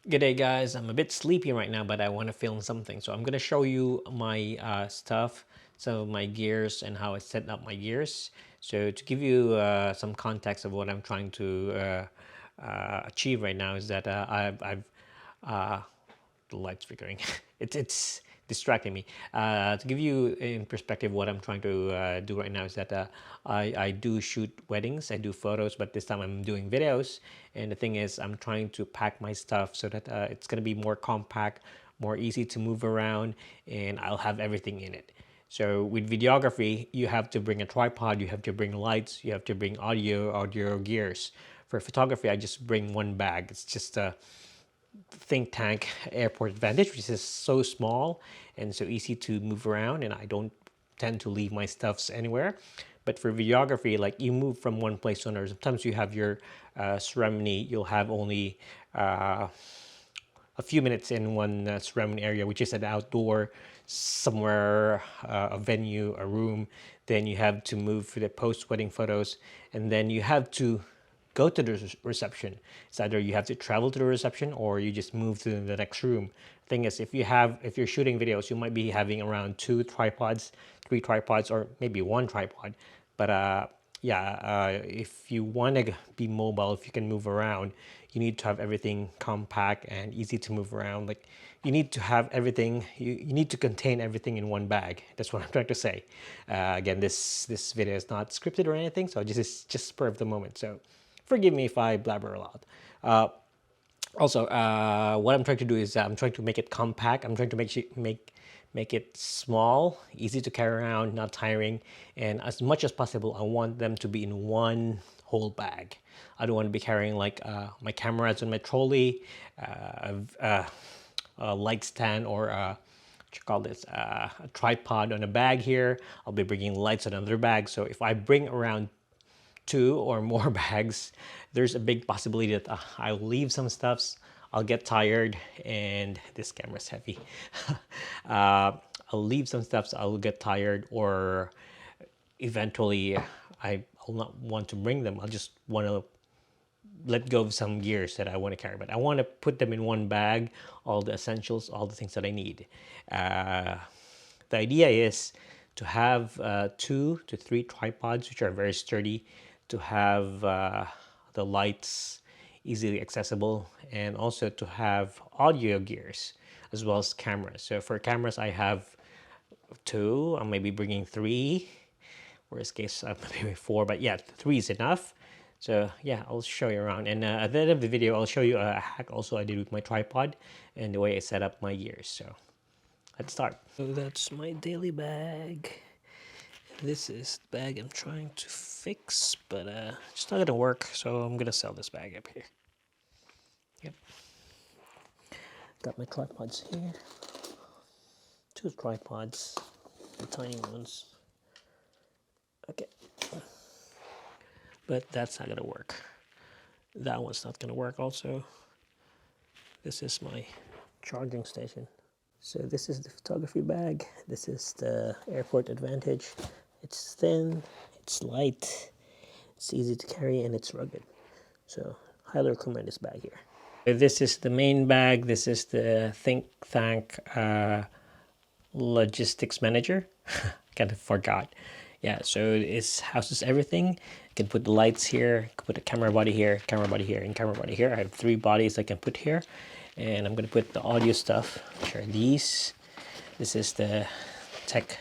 Good day, guys. I'm a bit sleepy right now, but I want to film something. So I'm going to show you my stuff, some of my gears and how I set up my gears. So to give you some context of what I'm trying to achieve right now is that I've the light's flickering. It's distracting me. To give you in perspective, what I'm trying to do right now is that I do shoot weddings, I do photos, but this time I'm doing videos. And the thing is, I'm trying to pack my stuff so that it's gonna be more compact, more easy to move around, and I'll have everything in it. So with videography, you have to bring a tripod, you have to bring lights, you have to bring audio gears. For photography, I just bring one bag. It's just a think tank airport advantage, which is so small and so easy to move around, and I don't tend to leave my stuffs anywhere. But for videography, like you move from one place to another. Sometimes you have your ceremony, you'll have only a few minutes in one ceremony area, which is an outdoor somewhere, a venue, a room. Then you have to move for the post-wedding photos, and then you have to go to the reception. It's either you have to travel to the reception or you just move to the next room. Thing is, if you're shooting videos, you might be having around 2 tripods, 3 tripods, or maybe 1 tripod. But if you want to be mobile, if you can move around, you need to have everything compact and easy to move around. Like you need to have everything, you need to contain everything in one bag. That's what I'm trying to say. Again, this video is not scripted or anything, so this is just spur of the moment. So forgive me if I blabber a lot. Also, what I'm trying to do is I'm trying to make it compact. I'm trying to make it small, easy to carry around, not tiring, and as much as possible, I want them to be in one whole bag. I don't want to be carrying like my cameras on my trolley, a light stand, or what you call this, a tripod on a bag here. I'll be bringing lights on another bag. So if I bring around 2 or more bags, there's a big possibility that I'll leave some stuffs, I'll get tired, and this camera's heavy. I'll leave some stuffs, I'll get tired, or eventually I'll not want to bring them. I'll just want to let go of some gears that I want to carry, but I want to put them in one bag, all the essentials, all the things that I need. The idea is to have 2 to 3 tripods, which are very sturdy, to have the lights easily accessible, and also to have audio gears as well as cameras. So for cameras, I have 2. I may be bringing 3. Worst case, maybe 4, but yeah, 3 is enough. So yeah, I'll show you around, and at the end of the video, I'll show you a hack also I did with my tripod and the way I set up my gears. So let's start. So that's my daily bag. This is the bag I'm trying to fix, but it's not gonna work, so I'm gonna sell this bag up here. Yep. Got my tripods here. 2 tripods, the tiny ones. Okay. But that's not gonna work. That one's not gonna work also. This is my charging station. So this is the photography bag. This is the airport advantage. It's thin, it's light, it's easy to carry, and it's rugged. So highly recommend this bag here. This is the main bag. This is the think tank logistics manager. Kind of forgot. Yeah, so it houses everything. You can put the lights here, you can put a camera body here, camera body here, and camera body here. I have 3 bodies I can put here. And I'm gonna put the audio stuff, which are these. This is the tech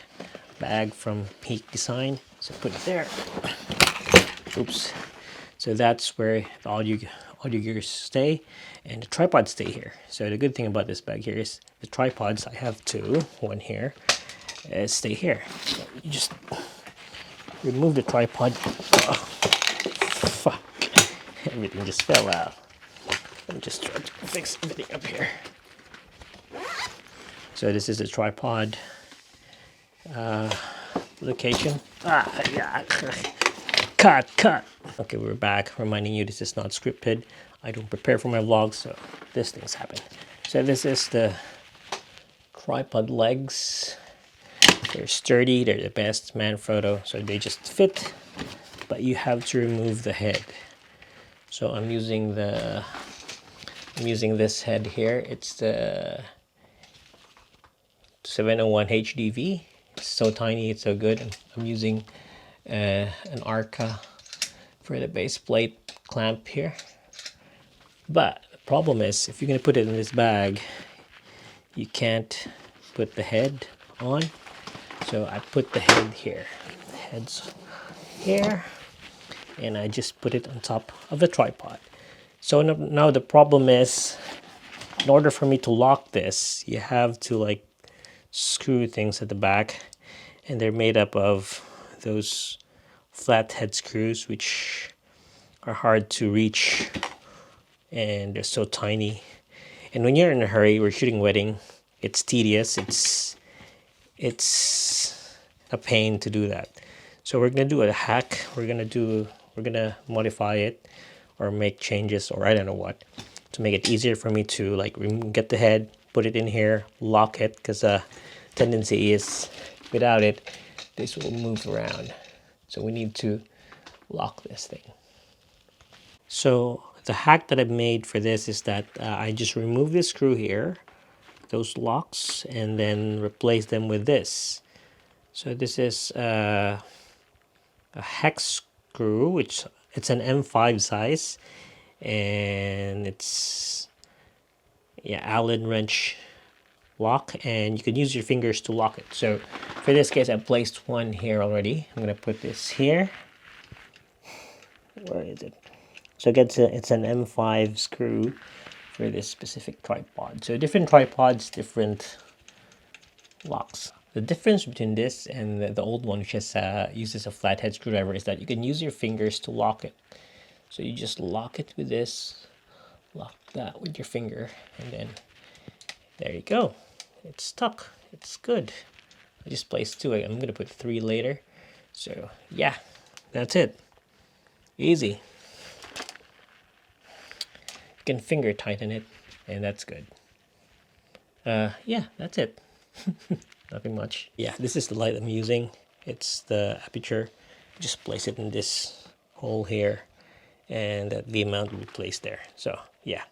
bag from Peak Design. So put it there. Oops. So that's where the audio gears stay, and the tripods stay here. So the good thing about this bag here is the tripods, I have 2, one here, stay here. So you just remove the tripod. Oh, fuck. Everything just fell out. Let me just try to fix everything up here. So this is the tripod location. Yeah. Cut. Okay, we're back. Reminding you, this is not scripted. I don't prepare for my vlogs, so this thing's happened. So this is the tripod legs. They're sturdy. They're the best Manfrotto, so they just fit. But you have to remove the head. So I'm using the I'm using this head here. It's the 701 HDV. It's so tiny, it's so good. I'm using an Arca for the base plate clamp here. But the problem is, if you're going to put it in this bag, you can't put the head on. So I put the head here. The head's here. And I just put it on top of the tripod. So now the problem is, in order for me to lock this, you have to like screw things at the back. And they're made up of those flat head screws, which are hard to reach. And they're so tiny. And when you're in a hurry, we're shooting wedding, it's tedious. It's a pain to do that. So we're gonna do a hack. We're gonna modify it or make changes, or I don't know what, to make it easier for me to like get the head, put it in here, lock it, because tendency is without it, this will move around. So we need to lock this thing. So the hack that I've made for this is that I just remove this screw here, those locks, and then replace them with this. So this is a hex screw, which it's an M5 size, and it's Allen wrench lock, and you can use your fingers to lock it. So for this case, I placed one here already. I'm gonna put this here. Where is it? So it's an M5 screw for this specific tripod. So different tripods, different locks. The difference between this and the old one, which uses a flathead screwdriver, is that you can use your fingers to lock it. So you just lock it with this, lock that with your finger, and then there you go. It's stuck. It's good. I just placed two. I'm going to put three later. So yeah, that's it. Easy. You can finger tighten it, and that's good. Yeah, that's it. Nothing much. Yeah, this is the light I'm using. It's the aperture. Just place it in this hole here, and that V mount will be placed there. So yeah,